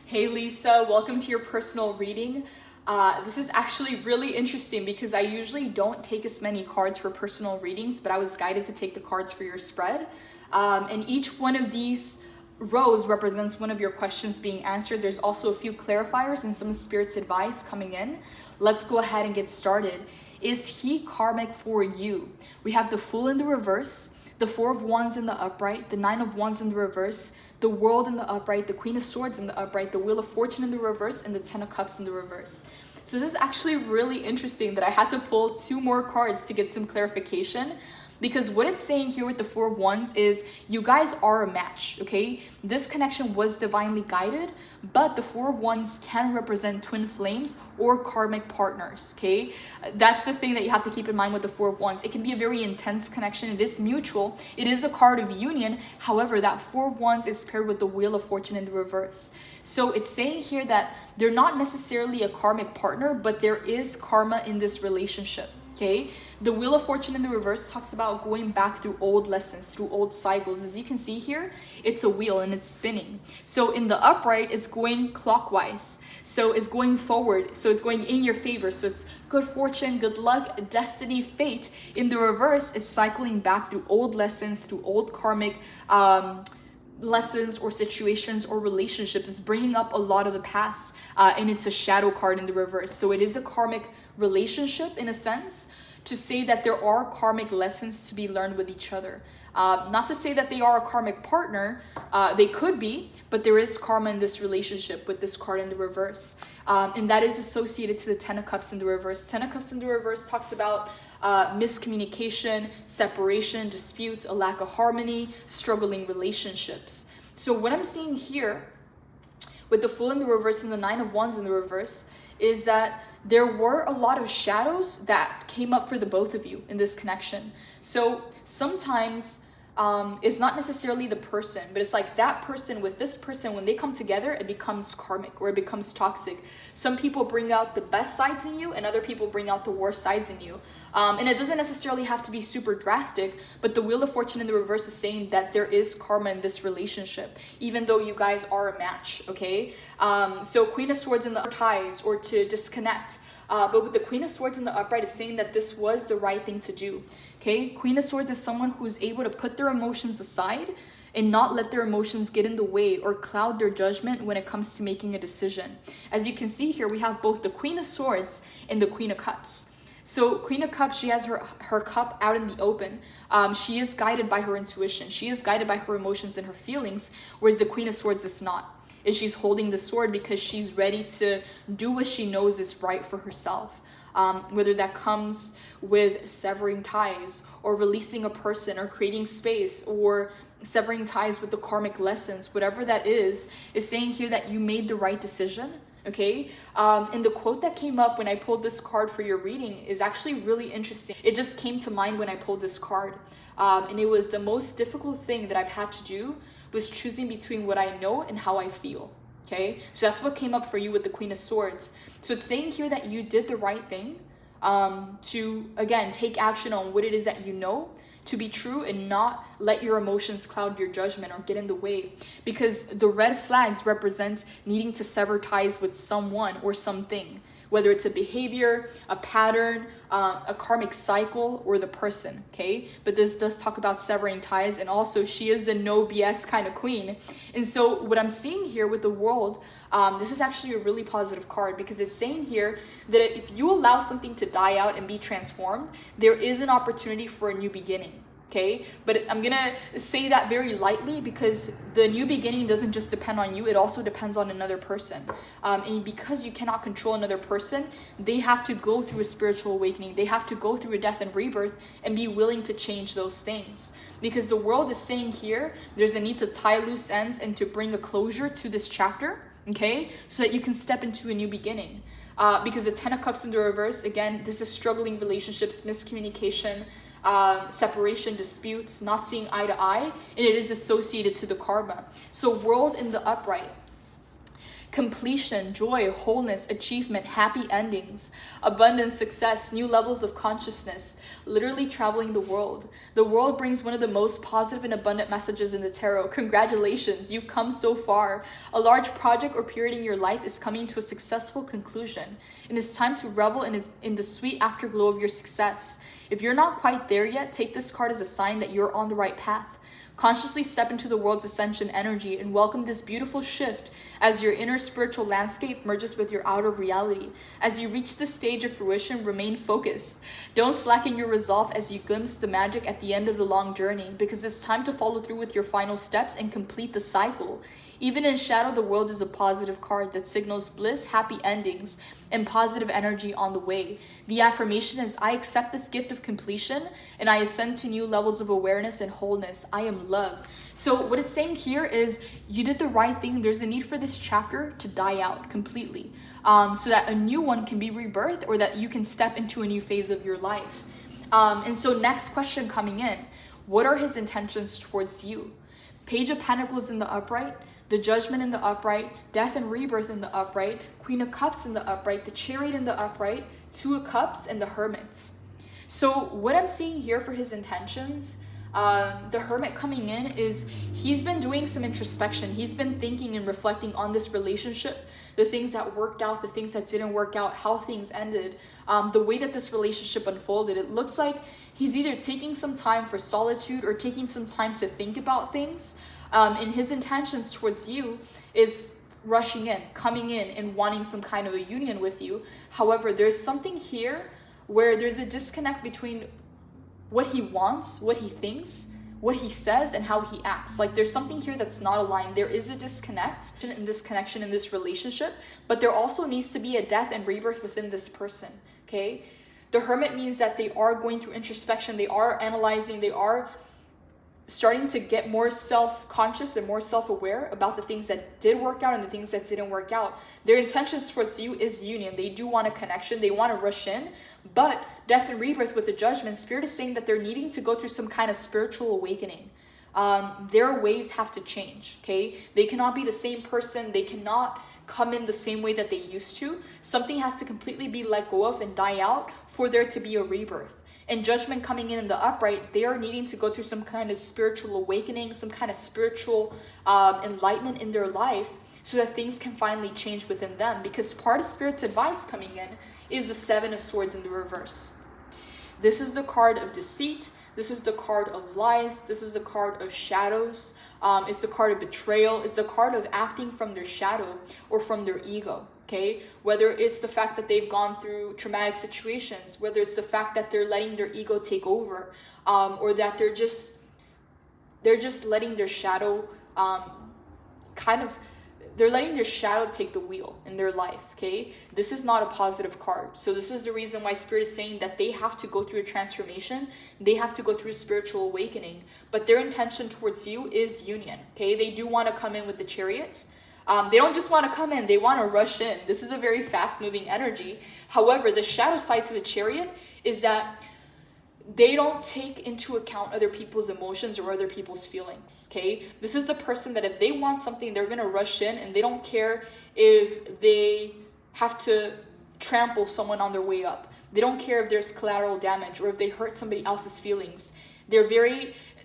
Hey Lisa, welcome to your personal reading. This is actually really interesting because I usually don't take as many cards for personal readings, but I was guided to take the cards for your spread. And each one of these rows represents one of your questions being answered. There's also a few clarifiers and some spirit's advice coming in. Let's go ahead and get started. Is he karmic for you? We have the Fool in the reverse, the Four of Wands in the upright, the Nine of Wands in the reverse, the World in the upright, the Queen of Swords in the upright, the Wheel of Fortune in the reverse, and the Ten of Cups in the reverse. So this is actually really interesting that I had to pull two more cards to get some clarification, because what it's saying here with the Four of Wands is you guys are a match, okay? This connection was divinely guided, but the Four of Wands can represent twin flames or karmic partners, okay? That's the thing that you have to keep in mind with the Four of Wands. It can be a very intense connection. It is mutual. It is a card of union. However, that Four of Wands is paired with the Wheel of Fortune in the reverse. So it's saying here that they're not necessarily a karmic partner, but there is karma in this relationship, okay? The Wheel of Fortune in the reverse talks about going back through old lessons, through old cycles. As you can see here, it's a wheel and it's spinning. So in the upright, it's going clockwise. So it's going forward. So it's going in your favor. So it's good fortune, good luck, destiny, fate. In the reverse, it's cycling back through old lessons, through old karmic lessons or situations or relationships. Is bringing up a lot of the past, and it's a shadow card in the reverse. So it is a karmic relationship in a sense, to say that there are karmic lessons to be learned with each other. Not to say that they are a karmic partner, they could be, but there is karma in this relationship with this card in the reverse. And that is associated to the Ten of Cups in the reverse. Ten of Cups in the reverse talks about miscommunication, separation, disputes, a lack of harmony, struggling relationships. So what I'm seeing here with the Fool in the reverse and the Nine of Wands in the reverse is that there were a lot of shadows that came up for the both of you in this connection. So sometimes it's not necessarily the person, but it's like that person with this person, when they come together, it becomes karmic or it becomes toxic. Some people bring out the best sides in you and other people bring out the worst sides in you. And it doesn't necessarily have to be super drastic, but the Wheel of Fortune in the reverse is saying that there is karma in this relationship, even though you guys are a match, okay? So Queen of Swords in the ties or to disconnect. But with the Queen of Swords in the upright, it's saying that this was the right thing to do. Okay, Queen of Swords is someone who's able to put their emotions aside and not let their emotions get in the way or cloud their judgment when it comes to making a decision. As you can see here, we have both the Queen of Swords and the Queen of Cups. So Queen of Cups, she has her cup out in the open. She is guided by her intuition. She is guided by her emotions and her feelings, whereas the Queen of Swords is not. Is she's holding the sword because she's ready to do what she knows is right for herself. Whether that comes with severing ties or releasing a person or creating space or severing ties with the karmic lessons, whatever that is saying here that you made the right decision, okay? And the quote that came up when I pulled this card for your reading is actually really interesting. It just came to mind when I pulled this card. And it was the most difficult thing that I've had to do was choosing between what I know and how I feel. Okay, so that's what came up for you with the Queen of Swords. So it's saying here that you did the right thing to, again, take action on what it is that you know to be true and not let your emotions cloud your judgment or get in the way. Because the red flags represent needing to sever ties with someone or something, whether it's a behavior, a pattern, a karmic cycle, or the person, okay? But this does talk about severing ties, and also she is the no BS kind of queen. And so what I'm seeing here with the World, this is actually a really positive card because it's saying here that if you allow something to die out and be transformed, there is an opportunity for a new beginning. Okay, but I'm gonna say that very lightly because the new beginning doesn't just depend on you, it also depends on another person. And because you cannot control another person, they have to go through a spiritual awakening. They have to go through a death and rebirth and be willing to change those things. Because the World is saying here, there's a need to tie loose ends and to bring a closure to this chapter, okay? So that you can step into a new beginning. Because the Ten of Cups in the reverse, again, this is struggling relationships, miscommunication, separation, disputes, not seeing eye to eye, and it is associated to the karma. So World in the upright completion, joy, wholeness, achievement, happy endings, abundance, success, new levels of consciousness, literally traveling the world. The world brings one of the most positive and abundant messages in the tarot. Congratulations, you've come so far. A large project or period in your life is coming to a successful conclusion. And it's time to revel in the sweet afterglow of your success. If you're not quite there yet, take this card as a sign that you're on the right path. Consciously step into the world's ascension energy and welcome this beautiful shift as your inner spiritual landscape merges with your outer reality. As you reach this stage of fruition, remain focused. Don't slacken your resolve as you glimpse the magic at the end of the long journey, because it's time to follow through with your final steps and complete the cycle. Even in shadow, the world is a positive card that signals bliss, happy endings, and positive energy on the way. The affirmation is, I accept this gift of completion and I ascend to new levels of awareness and wholeness. I am love. So what it's saying here is you did the right thing. There's a need for this chapter to die out completely, so that a new one can be rebirthed, or that you can step into a new phase of your life. And so next question coming in, what are his intentions towards you? Page of Pentacles in the upright, the Judgment in the upright, Death and Rebirth in the upright, Queen of Cups in the upright, the Chariot in the upright, Two of Cups, and the Hermit. So what I'm seeing here for his intentions, the Hermit coming in is he's been doing some introspection. He's been thinking and reflecting on this relationship, the things that worked out, the things that didn't work out, how things ended, the way that this relationship unfolded. It looks like he's either taking some time for solitude or taking some time to think about things. And his intentions towards you is rushing in, coming in, and wanting some kind of a union with you. However, there's something here where there's a disconnect between what he wants, what he thinks, what he says, and how he acts. Like there's something here that's not aligned. There is a disconnect in this connection, in this relationship, but there also needs to be a death and rebirth within this person, okay? The Hermit means that they are going through introspection, they are analyzing, they are starting to get more self-conscious and more self-aware about the things that did work out and the things that didn't work out. Their intentions towards you is union. They do want a connection. They want to rush in, but death and rebirth with the Judgment, Spirit is saying that they're needing to go through some kind of spiritual awakening. Their ways have to change, okay? They cannot be the same person. They cannot come in the same way that they used to. Something has to completely be let go of and die out for there to be a rebirth. And Judgment coming in the upright, they are needing to go through some kind of spiritual awakening, some kind of spiritual enlightenment in their life, so that things can finally change within them. Because part of Spirit's advice coming in is the Seven of Swords in the reverse. This is the card of deceit. This is the card of lies. This is the card of shadows. It's the card of betrayal. It's the card of acting from their shadow or from their ego. Okay, whether it's the fact that they've gone through traumatic situations, whether it's the fact that they're letting their ego take over, or that they're just letting their shadow they're letting their shadow take the wheel in their life. Okay, this is not a positive card. So this is the reason why Spirit is saying that they have to go through a transformation, they have to go through a spiritual awakening, but their intention towards you is union. Okay, they do want to come in with the Chariot. They don't just want to come in, they want to rush in. This is a very fast-moving energy. However, the shadow side to the Chariot is that they don't take into account other people's emotions or other people's feelings, okay? This is the person that if they want something, they're going to rush in, and they don't care if they have to trample someone on their way up. They don't care if there's collateral damage or if they hurt somebody else's feelings.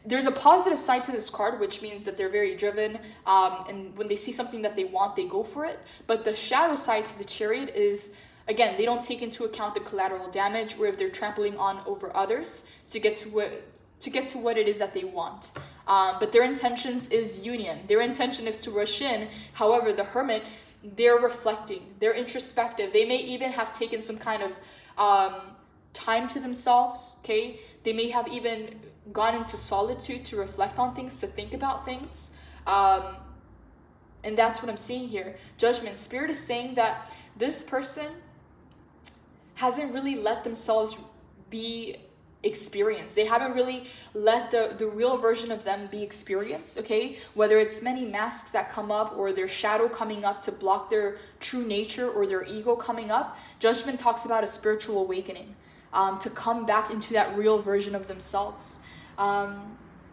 There's a positive side to this card, which means that they're very driven, and when they see something that they want, they go for it. But the shadow side to the Chariot is, again, they don't take into account the collateral damage or if they're trampling on over others to get to what it is that they want. But their intentions is union. Their intention is to rush in. However, the Hermit, they're reflecting, they're introspective. They may even have taken some kind of time to themselves, okay? They may have even gone into solitude to reflect on things, to think about things. And that's what I'm seeing here. Judgment. Spirit is saying that this person hasn't really let themselves be experienced. They haven't really let the real version of them be experienced, okay? Whether it's many masks that come up or their shadow coming up to block their true nature or their ego coming up. Judgment talks about a spiritual awakening, to come back into that real version of themselves.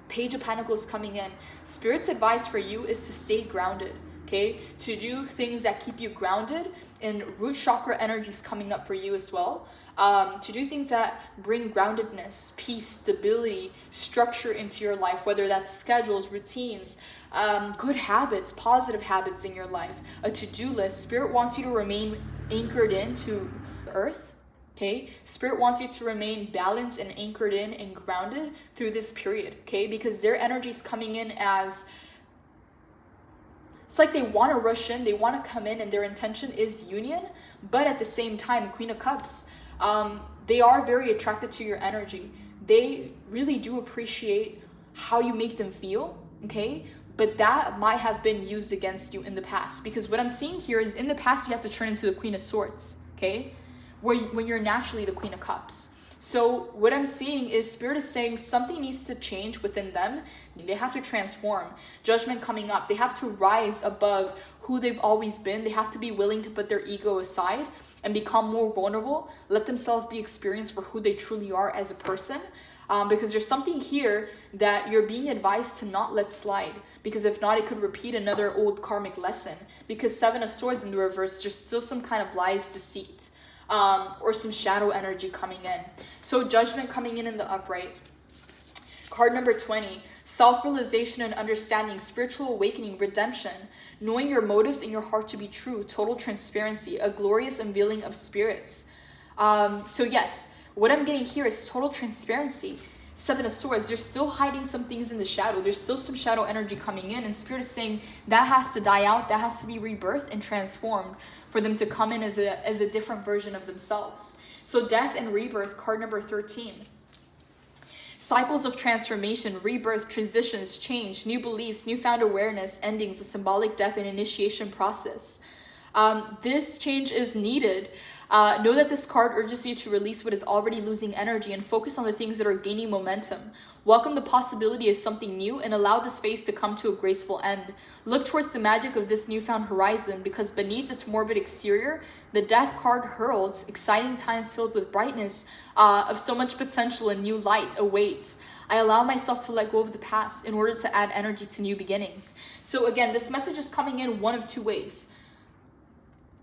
Page of Pentacles coming in. Spirit's advice for you is to stay grounded, okay? To do things that keep you grounded, and root chakra energy is coming up for you as well. To do things that bring groundedness, peace, stability, structure into your life, whether that's schedules, routines, good habits, positive habits in your life, a to-do list. Spirit wants you to remain anchored into earth, okay? Spirit wants you to remain balanced and anchored in and grounded through this period, okay? Because their energy is coming in as, it's like they want to rush in, they want to come in, and their intention is union, but at the same time, Queen of Cups, they are very attracted to your energy. They really do appreciate how you make them feel, okay? But that might have been used against you in the past, because what I'm seeing here is in the past, you have to turn into the Queen of Swords, okay? When you're naturally the Queen of Cups. So what I'm seeing is Spirit is saying something needs to change within them. They have to transform. Judgment coming up. They have to rise above who they've always been. They have to be willing to put their ego aside and become more vulnerable. Let themselves be experienced for who they truly are as a person. Because there's something here that you're being advised to not let slide. Because if not, it could repeat another old karmic lesson. Because Seven of Swords in the reverse, there's still some kind of lies, deceit. Or some shadow energy coming in. So Judgment coming in the upright. Card number 20, self-realization and understanding, spiritual awakening, redemption, knowing your motives in your heart to be true, total transparency, a glorious unveiling of spirits. So yes, what I'm getting here is total transparency. Seven of Swords, they're still hiding some things in the shadow. There's still some shadow energy coming in, and Spirit is saying that has to die out, that has to be rebirthed and transformed for them to come in as a different version of themselves. So Death and Rebirth, card number 13. Cycles of transformation, rebirth, transitions, change, new beliefs, newfound awareness, endings, a symbolic death and initiation process. This change is needed. Know that this card urges you to release what is already losing energy and focus on the things that are gaining momentum. Welcome the possibility of something new and allow this phase to come to a graceful end. Look towards the magic of this newfound horizon, because beneath its morbid exterior, the Death card heralds exciting times filled with brightness, of so much potential and new light awaits. I allow myself to let go of the past in order to add energy to new beginnings. So again, this message is coming in one of two ways.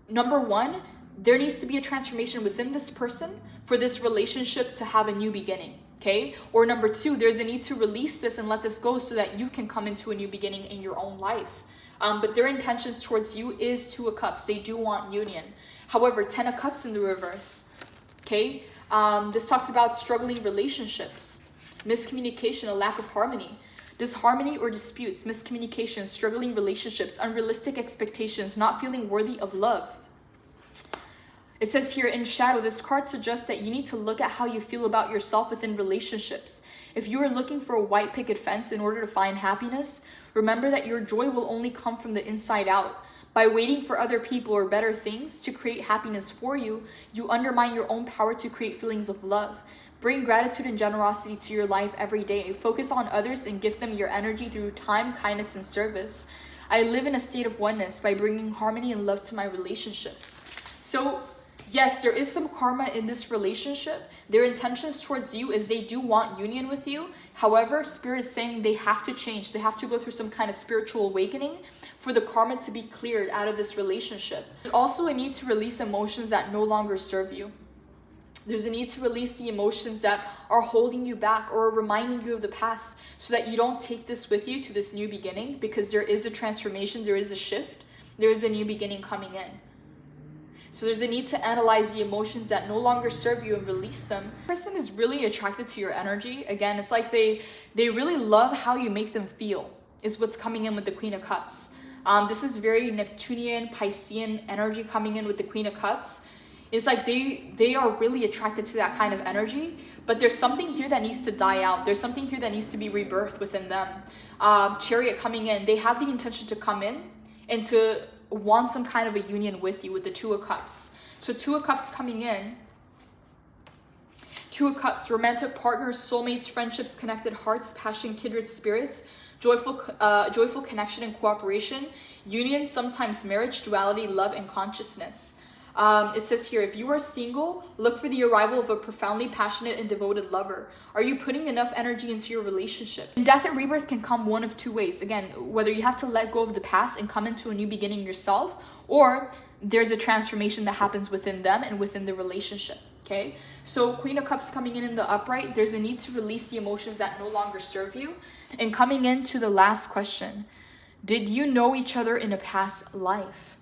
Number one, there needs to be a transformation within this person for this relationship to have a new beginning, okay? Or number two, there's the need to release this and let this go so that you can come into a new beginning in your own life. But their intentions towards you is Two of Cups. They do want union. However, Ten of Cups in the reverse, okay? This talks about struggling relationships, miscommunication, a lack of harmony. Disharmony or disputes, miscommunication, struggling relationships, unrealistic expectations, not feeling worthy of love. It says here in shadow, this card suggests that you need to look at how you feel about yourself within relationships. If you are looking for a white picket fence in order to find happiness, remember that your joy will only come from the inside out. By waiting for other people or better things to create happiness for you, you undermine your own power to create feelings of love. Bring gratitude and generosity to your life every day. Focus on others and give them your energy through time, kindness, and service. I live in a state of oneness by bringing harmony and love to my relationships. So yes, there is some karma in this relationship. Their intentions towards you is they do want union with you. However, Spirit is saying they have to change. They have to go through some kind of spiritual awakening for the karma to be cleared out of this relationship. There's also a need to release emotions that no longer serve you. There's a need to release the emotions that are holding you back or reminding you of the past so that you don't take this with you to this new beginning, because there is a transformation, there is a shift, there is a new beginning coming in. So there's a need to analyze the emotions that no longer serve you and release them. The person is really attracted to your energy. Again, it's like they really love how you make them feel, is what's coming in with the Queen of Cups. This is very Neptunian, Piscean energy coming in with the Queen of Cups. It's like they are really attracted to that kind of energy, but there's something here that needs to die out. There's something here that needs to be rebirthed within them. Chariot coming in, they have the intention to come in and to want some kind of a union with you with the Two of Cups. So Two of Cups coming in. Two of Cups, romantic partners, soulmates, friendships, connected hearts, passion, kindred spirits, joyful connection and cooperation, union, sometimes marriage, duality, love, and consciousness. It says here, if you are single, look for the arrival of a profoundly passionate and devoted lover. Are you putting enough energy into your relationships? And death and rebirth can come one of two ways. Again, whether you have to let go of the past and come into a new beginning yourself, or there's a transformation that happens within them and within the relationship. Okay, so Queen of Cups coming in the upright, there's a need to release the emotions that no longer serve you. And coming into the last question, did you know each other in a past life?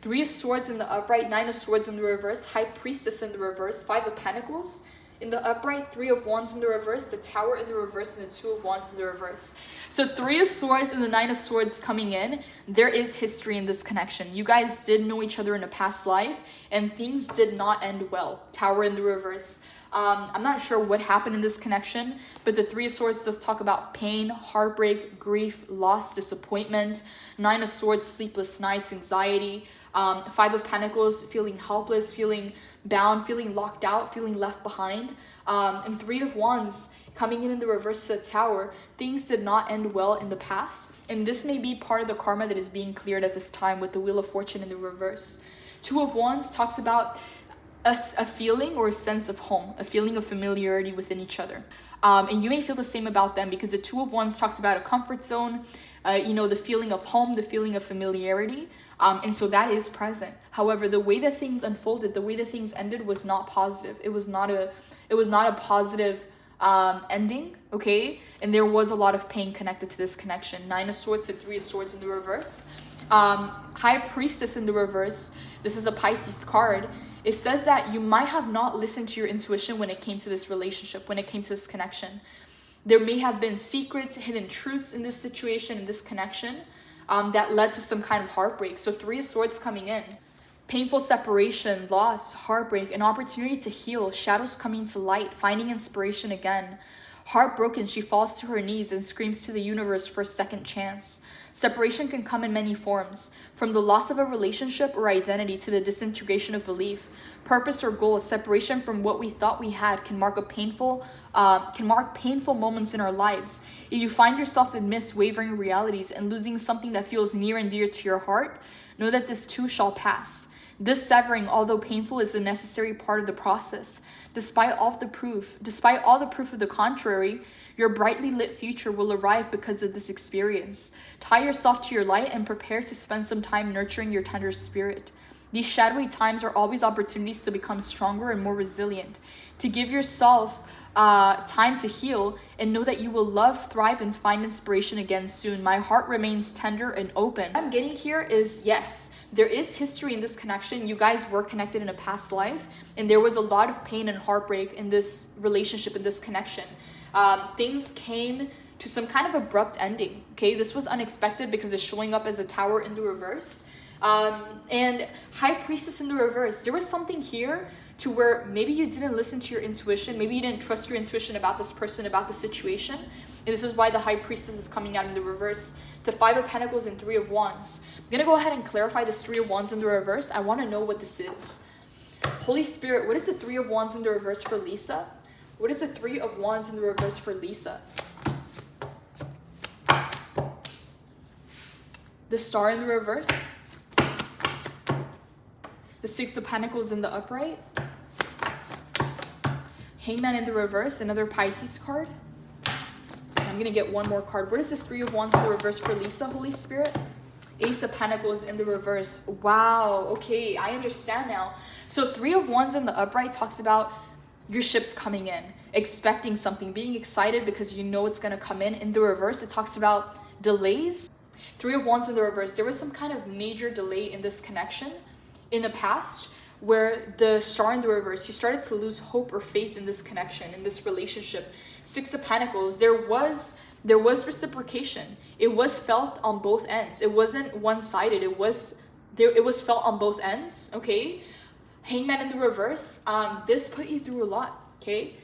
3 of Swords in the upright, 9 of Swords in the reverse, High Priestess in the reverse, 5 of Pentacles in the upright, 3 of Wands in the reverse, the Tower in the reverse, and the 2 of Wands in the reverse. So 3 of Swords and the 9 of Swords coming in, there is history in this connection. You guys did know each other in a past life, and things did not end well. Tower in the reverse. I'm not sure what happened in this connection, but the 3 of Swords does talk about pain, heartbreak, grief, loss, disappointment. 9 of Swords, sleepless nights, anxiety. 5 of Pentacles, feeling helpless, feeling bound, feeling locked out, feeling left behind. And 3 of Wands coming in the reverse to the Tower. Things did not end well in the past, and this may be part of the karma that is being cleared at this time with the Wheel of Fortune in the reverse. 2 of Wands talks about a feeling or a sense of home, a feeling of familiarity within each other. And you may feel the same about them, because the 2 of Wands talks about a comfort zone, the feeling of home, the feeling of familiarity. And so that is present. However, the way that things unfolded, the way that things ended was not positive. It was not a positive ending, okay? And there was a lot of pain connected to this connection. 9 of Swords to 3 of Swords in the reverse. High Priestess in the reverse. This is a Pisces card. It says that you might have not listened to your intuition when it came to this relationship, when it came to this connection. There may have been secrets, hidden truths in this situation, in this connection, that led to some kind of heartbreak. So 3 of Swords coming in. Painful separation, loss, heartbreak, an opportunity to heal, shadows coming to light, finding inspiration again. Heartbroken, she falls to her knees and screams to the universe for a second chance. Separation can come in many forms, from the loss of a relationship or identity to the disintegration of belief. Purpose or goal, separation from what we thought we had can mark painful moments in our lives. If you find yourself amidst wavering realities and losing something that feels near and dear to your heart, know that this too shall pass. This severing, although painful, is a necessary part of the process. Despite all the proof of the contrary, your brightly lit future will arrive because of this experience. Tie yourself to your light and prepare to spend some time nurturing your tender spirit. These shadowy times are always opportunities to become stronger and more resilient, to give yourself time to heal, and know that you will love, thrive, and find inspiration again soon. My heart remains tender and open. What I'm getting here is, yes, there is history in this connection. You guys were connected in a past life, and there was a lot of pain and heartbreak in this relationship, in this connection. Things came to some kind of abrupt ending, okay? This was unexpected because it's showing up as a Tower in the reverse. And High Priestess in the reverse. There was something here to where maybe you didn't listen to your intuition, maybe you didn't trust your intuition about this person, about the situation, and this is why the High Priestess is coming out in the reverse to 5 of Pentacles and 3 of Wands. I'm gonna go ahead and clarify this 3 of Wands in the reverse. I want to know what this is. Holy Spirit, what is the 3 of Wands in the reverse for Lisa? What is the 3 of Wands in the reverse for Lisa? The Star in the reverse. The 6 of Pentacles in the upright. Hangman in the reverse, another Pisces card. I'm going to get one more card. What is this 3 of Wands in the reverse for Lisa, Holy Spirit? Ace of Pentacles in the reverse. Wow, okay, I understand now. So 3 of Wands in the upright talks about your ships coming in, expecting something, being excited because you know it's going to come in. In the reverse, it talks about delays. 3 of Wands in the reverse. There was some kind of major delay in this connection in the past, where the Star in the reverse, you started to lose hope or faith in this connection, in this relationship. 6 of Pentacles, there was reciprocation. It was felt on both ends. It wasn't one-sided. It was felt on both ends, okay? Hangman in the reverse, this put you through a lot, okay?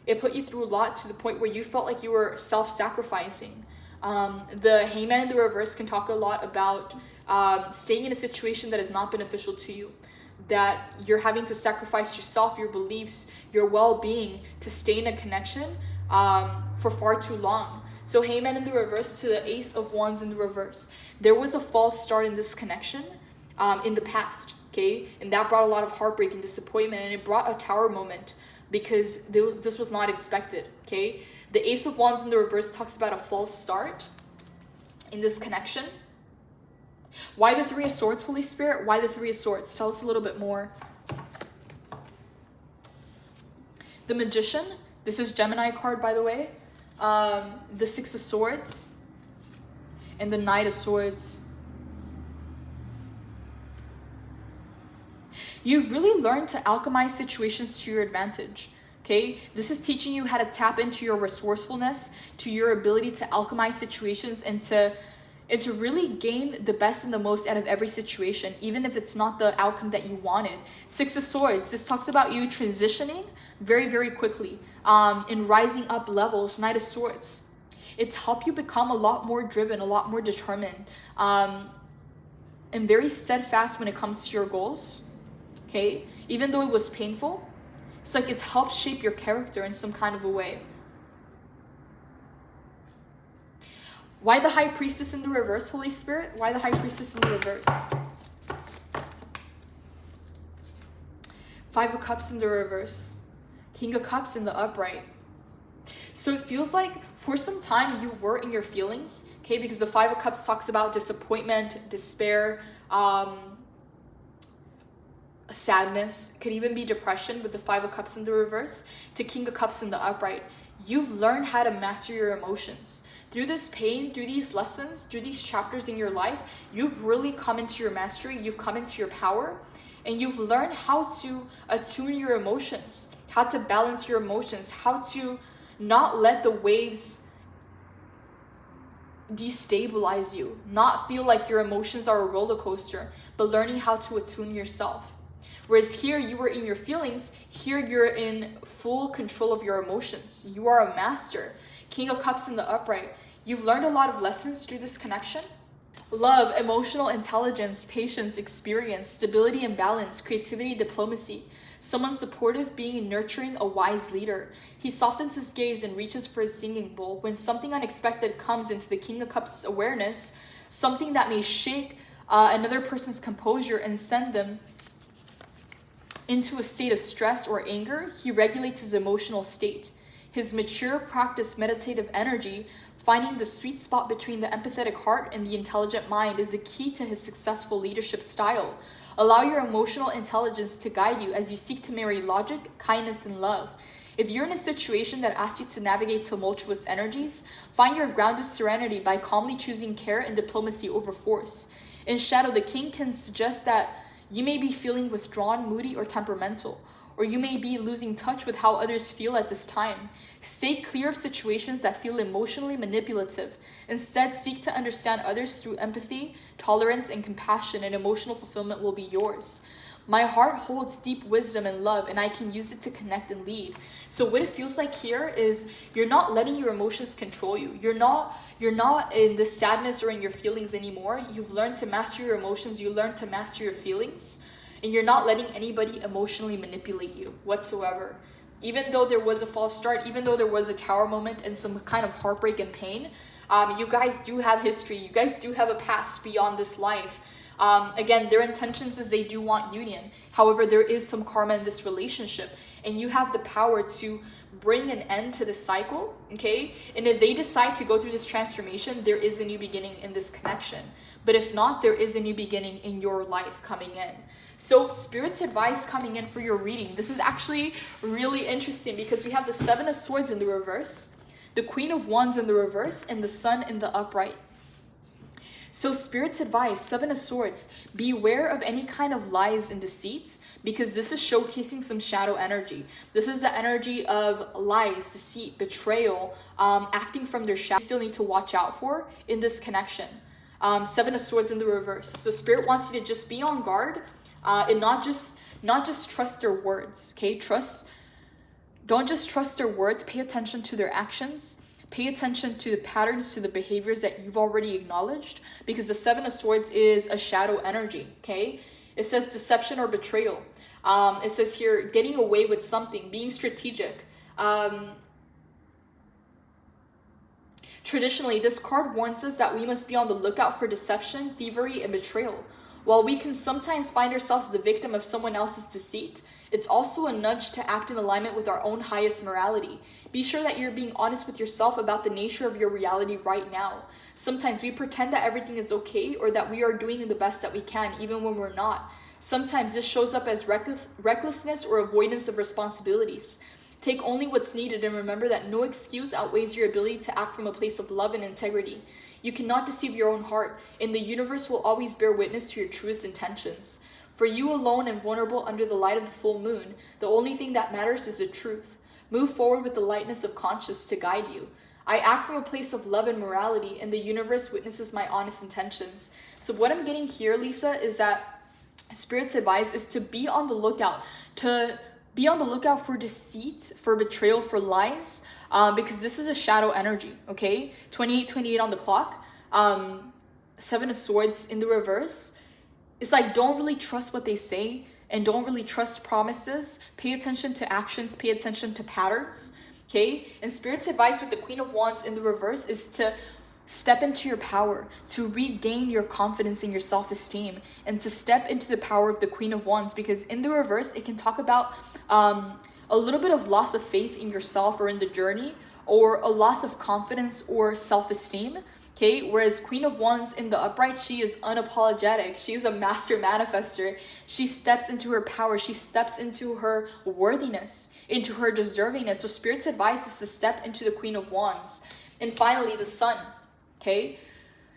It put you through a lot to the point where you felt like you were self-sacrificing. The Hangman in the reverse can talk a lot about staying in a situation that is not beneficial to you, that you're having to sacrifice yourself, your beliefs, your well-being to stay in a connection for far too long. So Hangman in the reverse to the Ace of Wands in the reverse. There was a false start in this connection. in the past, okay? And that brought a lot of heartbreak and disappointment, and it brought a tower moment because this was not expected, okay? The Ace of Wands in the reverse talks about a false start in this connection. Why the Three of Swords, Holy Spirit? Why the Three of Swords? Tell us a little bit more. The Magician. This is Gemini card, by the way. The Six of Swords. And the Knight of Swords. You've really learned to alchemize situations to your advantage. Okay, this is teaching you how to tap into your resourcefulness, to your ability to alchemize situations, and to really gain the best and the most out of every situation, even if it's not the outcome that you wanted. Six of Swords, this talks about you transitioning very, very quickly, in rising up levels. Knight of Swords, it's helped you become a lot more driven, a lot more determined, and very steadfast when it comes to your goals. Okay, even though it was painful, it's like it's helped shape your character in some kind of a way. Why the High Priestess in the reverse, Holy Spirit? Why the High Priestess in the reverse? Five of Cups in the reverse. King of Cups in the upright. So it feels like for some time you were in your feelings, okay? Because the Five of Cups talks about disappointment, despair, sadness, could even be depression with the Five of Cups in the reverse, to King of Cups in the upright. You've learned how to master your emotions. Through this pain, through these lessons, through these chapters in your life, you've really come into your mastery, you've come into your power, and you've learned how to attune your emotions, how to balance your emotions, how to not let the waves destabilize you, not feel like your emotions are a roller coaster, but learning how to attune yourself. Whereas here you were in your feelings, here you're in full control of your emotions. You are a master. King of Cups in the upright. You've learned a lot of lessons through this connection. Love, emotional intelligence, patience, experience, stability and balance, creativity, diplomacy. Someone supportive, being nurturing, a wise leader. He softens his gaze and reaches for his singing bowl. When something unexpected comes into the King of Cups awareness, something that may shake another person's composure and send them into a state of stress or anger, he regulates his emotional state. His mature, practiced meditative energy, finding the sweet spot between the empathetic heart and the intelligent mind, is the key to his successful leadership style. Allow your emotional intelligence to guide you as you seek to marry logic, kindness, and love. If you're in a situation that asks you to navigate tumultuous energies, find your grounded serenity by calmly choosing care and diplomacy over force. In shadow, the king can suggest that you may be feeling withdrawn, moody, or temperamental, or you may be losing touch with how others feel at this time. Stay clear of situations that feel emotionally manipulative. Instead, seek to understand others through empathy, tolerance, and compassion, and emotional fulfillment will be yours. My heart holds deep wisdom and love, and I can use it to connect and lead. So what it feels like here is you're not letting your emotions control you. You're not in the sadness or in your feelings anymore. You've learned to master your emotions. You learned to master your feelings. And you're not letting anybody emotionally manipulate you whatsoever. Even though there was a false start, even though there was a tower moment and some kind of heartbreak and pain, you guys do have history. You guys do have a past beyond this life. Again, their intentions is they do want union. However, there is some karma in this relationship, and you have the power to bring an end to the cycle, okay? And if they decide to go through this transformation, there is a new beginning in this connection. But if not, there is a new beginning in your life coming in. So Spirit's advice coming in for your reading. This is actually really interesting because we have the Seven of Swords in the reverse, the Queen of Wands in the reverse, and the Sun in the upright. So Spirit's advice, Seven of Swords, beware of any kind of lies and deceits, because this is showcasing some shadow energy. This is the energy of lies, deceit, betrayal, acting from their shadow. You still need to watch out for in this connection. Seven of Swords in the reverse. So Spirit wants you to just be on guard, and not just trust their words, okay? Don't just trust their words, pay attention to their actions. Pay attention to the patterns, to the behaviors that you've already acknowledged, because the Seven of Swords is a shadow energy, okay? It says deception or betrayal. It says here, getting away with something, being strategic. Traditionally, this card warns us that we must be on the lookout for deception, thievery, and betrayal. While we can sometimes find ourselves the victim of someone else's deceit, it's also a nudge to act in alignment with our own highest morality. Be sure that you're being honest with yourself about the nature of your reality right now. Sometimes we pretend that everything is okay or that we are doing the best that we can, even when we're not. Sometimes this shows up as recklessness or avoidance of responsibilities. Take only what's needed and remember that no excuse outweighs your ability to act from a place of love and integrity. You cannot deceive your own heart, and the universe will always bear witness to your truest intentions. For you alone and vulnerable under the light of the full moon, the only thing that matters is the truth. Move forward with the lightness of conscience to guide you. I act from a place of love and morality, and the universe witnesses my honest intentions. So what I'm getting here, Lisa, is that Spirit's advice is to be on the lookout, for deceit, for betrayal, for lies, because this is a shadow energy, okay? 28 on the clock, 7 of Swords in the reverse. It's like, don't really trust what they say and don't really trust promises. Pay attention to actions, pay attention to patterns, okay? And Spirit's advice with the Queen of Wands in the reverse is to step into your power, to regain your confidence in your self-esteem, and to step into the power of the Queen of Wands, because in the reverse, it can talk about a little bit of loss of faith in yourself or in the journey, or a loss of confidence or self-esteem. Okay, whereas Queen of Wands in the upright, she is unapologetic. She's a master manifester. She steps into her power. She steps into her worthiness, into her deservingness. So Spirit's advice is to step into the Queen of Wands. And finally, the Sun. Okay,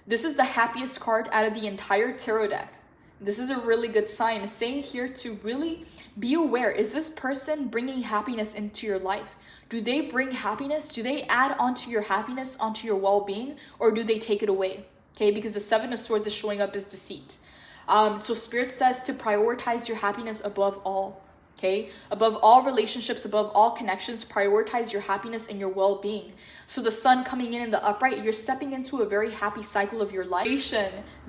this is the happiest card out of the entire tarot deck. This is a really good sign. It's saying here to really be aware. Is this person bringing happiness into your life? Do they bring happiness? Do they add onto your happiness, onto your well-being, or do they take it away? Okay, because the 7 of Swords is showing up as deceit. So Spirit says to prioritize your happiness above all. Okay, above all relationships, above all connections, prioritize your happiness and your well-being. So the Sun coming in the upright, you're stepping into a very happy cycle of your life.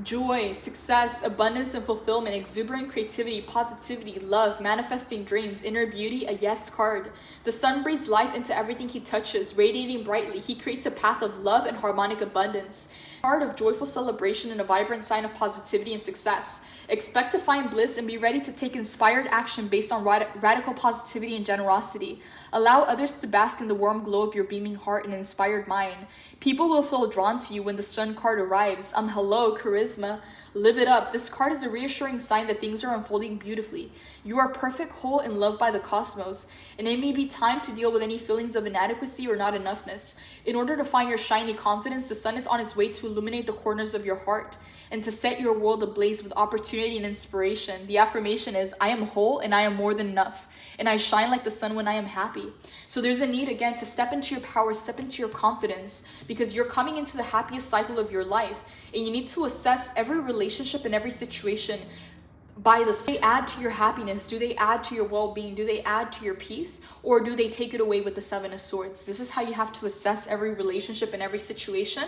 Joy, success, abundance and fulfillment, exuberant creativity, positivity, love, manifesting dreams, inner beauty, a yes card. The Sun breathes life into everything he touches, radiating brightly. He creates a path of love and harmonic abundance. Card of joyful celebration and a vibrant sign of positivity and success. Expect to find bliss and be ready to take inspired action based on radical positivity and generosity. Allow others to bask in the warm glow of your beaming heart and inspired mind. People will feel drawn to you when the Sun card arrives. Hello, charisma. Live it up. This card is a reassuring sign that things are unfolding beautifully. You are perfect, whole, and loved by the cosmos, and it may be time to deal with any feelings of inadequacy or not enoughness. In order to find your shiny confidence, the Sun is on its way to illuminate the corners of your heart and to set your world ablaze with opportunity and inspiration. The affirmation is, I am whole and I am more than enough, and I shine like the sun when I am happy. So there's a need again to step into your power, step into your confidence, because you're coming into the happiest cycle of your life, and you need to assess every relationship and every situation by the, do they add to your happiness? Do they add to your well-being? Do they add to your peace? Or do they take it away with the 7 of Swords? This is how you have to assess every relationship and every situation.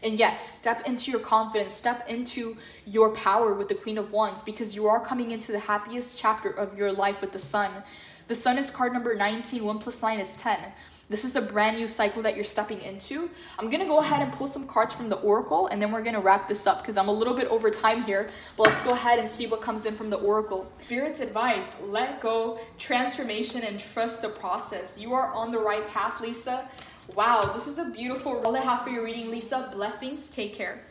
And yes, step into your confidence, step into your power with the Queen of Wands, because you are coming into the happiest chapter of your life with the Sun. The Sun is card number 19, 1 plus 9 is 10. This is a brand new cycle that you're stepping into. I'm gonna go ahead and pull some cards from the Oracle, and then we're gonna wrap this up because I'm a little bit over time here. But let's go ahead and see what comes in from the Oracle. Spirit's advice, let go, transformation, and trust the process. You are on the right path, Lisa. Wow, this is a beautiful all I have for your reading, Lisa. Blessings. Take care.